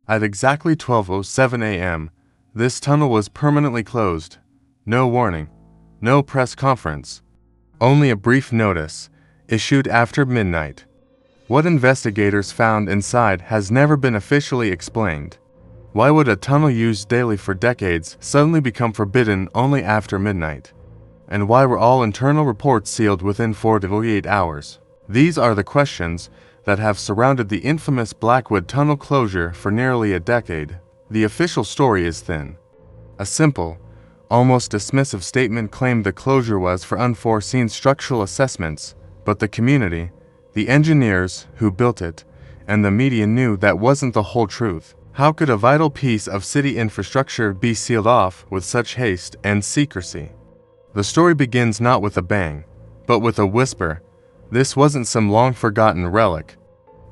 At exactly 12:07 a.m., this tunnel was permanently closed. No warning, no press conference, only a brief notice, issued after midnight. What investigators found inside has never been officially explained. Why would a tunnel used daily for decades suddenly become forbidden only after midnight? And why were all internal reports sealed within 4 to 48 hours? These are the questions that have surrounded the infamous Blackwood Tunnel closure for nearly a decade. The official story is thin. A simple, almost dismissive statement claimed the closure was for unforeseen structural assessments, but the community, the engineers who built it, and the media knew that wasn't the whole truth. How could a vital piece of city infrastructure be sealed off with such haste and secrecy? The story begins not with a bang, but with a whisper. This wasn't some long-forgotten relic.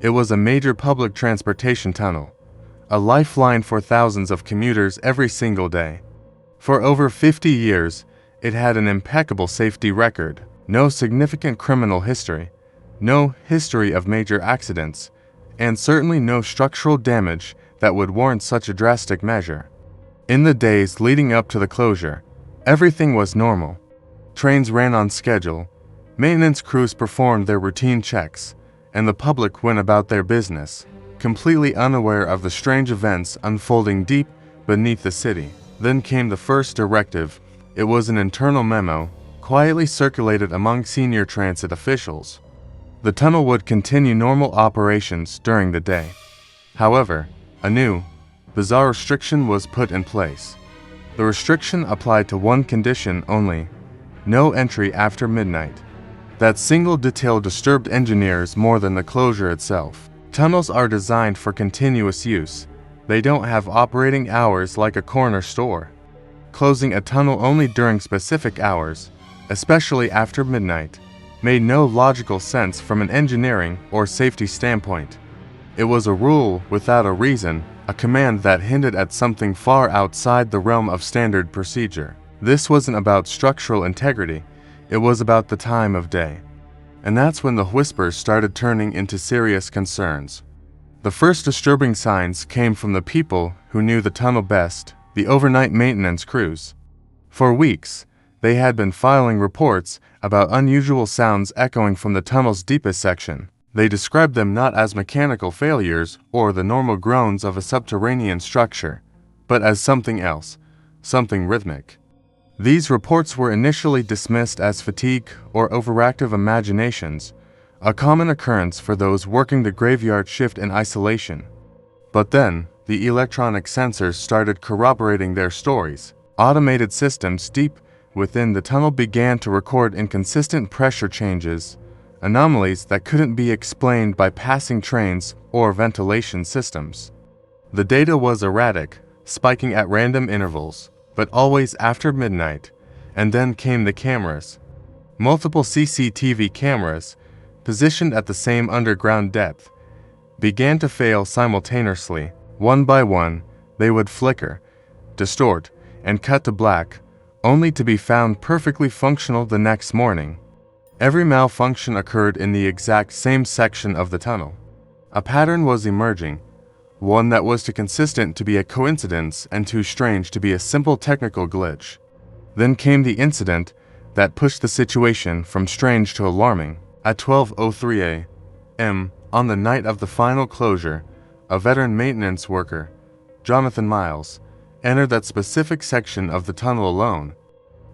It was a major public transportation tunnel, a lifeline for thousands of commuters every single day. For over 50 years, it had an impeccable safety record, no significant criminal history, no history of major accidents, and certainly no structural damage that would warrant such a drastic measure. In the days leading up to the closure, everything was normal. Trains ran on schedule, maintenance crews performed their routine checks, and the public went about their business, completely unaware of the strange events unfolding deep beneath the city. Then came the first directive. It was an internal memo, quietly circulated among senior transit officials. The tunnel would continue normal operations during the day. However, a new, bizarre restriction was put in place. The restriction applied to one condition only: no entry after midnight. That single detail disturbed engineers more than the closure itself. Tunnels are designed for continuous use. They don't have operating hours like a corner store. Closing a tunnel only during specific hours, especially after midnight, made no logical sense from an engineering or safety standpoint. It was a rule without a reason, a command that hinted at something far outside the realm of standard procedure. This wasn't about structural integrity, it was about the time of day. And that's when the whispers started turning into serious concerns. The first disturbing signs came from the people who knew the tunnel best, the overnight maintenance crews. For weeks, they had been filing reports about unusual sounds echoing from the tunnel's deepest section. They described them not as mechanical failures or the normal groans of a subterranean structure, but as something else, something rhythmic. These reports were initially dismissed as fatigue or overactive imaginations, a common occurrence for those working the graveyard shift in isolation. But then, the electronic sensors started corroborating their stories. Automated systems deep within the tunnel began to record inconsistent pressure changes, anomalies that couldn't be explained by passing trains or ventilation systems. The data was erratic, spiking at random intervals, but always after midnight. And then came the cameras. Multiple CCTV cameras, positioned at the same underground depth, began to fail simultaneously. One by one, they would flicker, distort, and cut to black, only to be found perfectly functional the next morning. Every malfunction occurred in the exact same section of the tunnel. A pattern was emerging, one that was too consistent to be a coincidence and too strange to be a simple technical glitch. Then came the incident that pushed the situation from strange to alarming. At 12:03 a.m., on the night of the final closure, a veteran maintenance worker, Jonathan Miles, entered that specific section of the tunnel alone.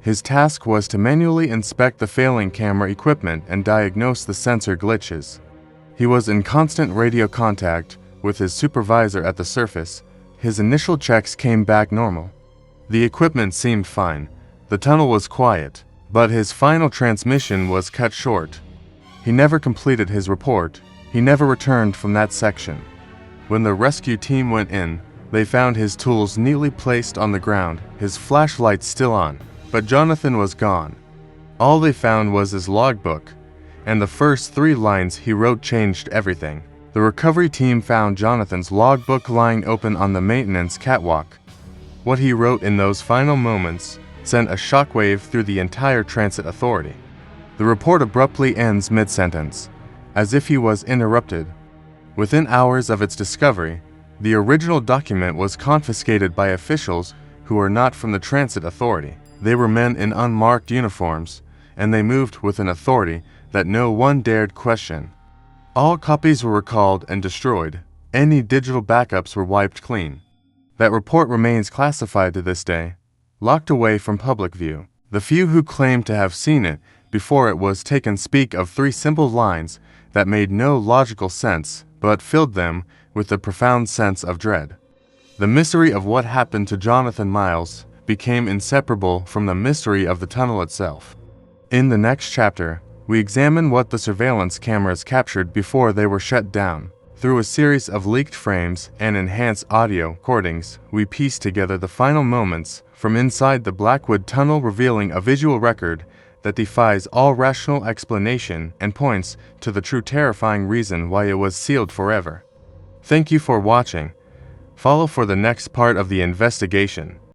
His task was to manually inspect the failing camera equipment and diagnose the sensor glitches. He was in constant radio contact with his supervisor at the surface. His initial checks came back normal. The equipment seemed fine. The tunnel was quiet, but his final transmission was cut short. He never completed his report. He never returned from that section. When the rescue team went in, they found his tools neatly placed on the ground, his flashlight still on. But Jonathan was gone. All they found was his logbook, and the first 3 lines he wrote changed everything. The recovery team found Jonathan's logbook lying open on the maintenance catwalk. What he wrote in those final moments sent a shockwave through the entire transit authority. The report abruptly ends mid-sentence, as if he was interrupted. Within hours of its discovery, The original document was confiscated by officials who were not from the transit authority. They were men in unmarked uniforms, and they moved with an authority that no one dared question. All copies were recalled and destroyed. Any digital backups were wiped clean. That report remains classified to this day, locked away from public view. The few who claimed to have seen it before it was taken speak of 3 simple lines that made no logical sense, but filled them with a profound sense of dread. The mystery of what happened to Jonathan Miles became inseparable from the mystery of the tunnel itself. In the next chapter, we examine what the surveillance cameras captured before they were shut down. Through a series of leaked frames and enhanced audio recordings, we piece together the final moments from inside the Blackwood Tunnel, revealing a visual record that defies all rational explanation and points to the true terrifying reason why it was sealed forever. Thank you for watching. Follow for the next part of the investigation.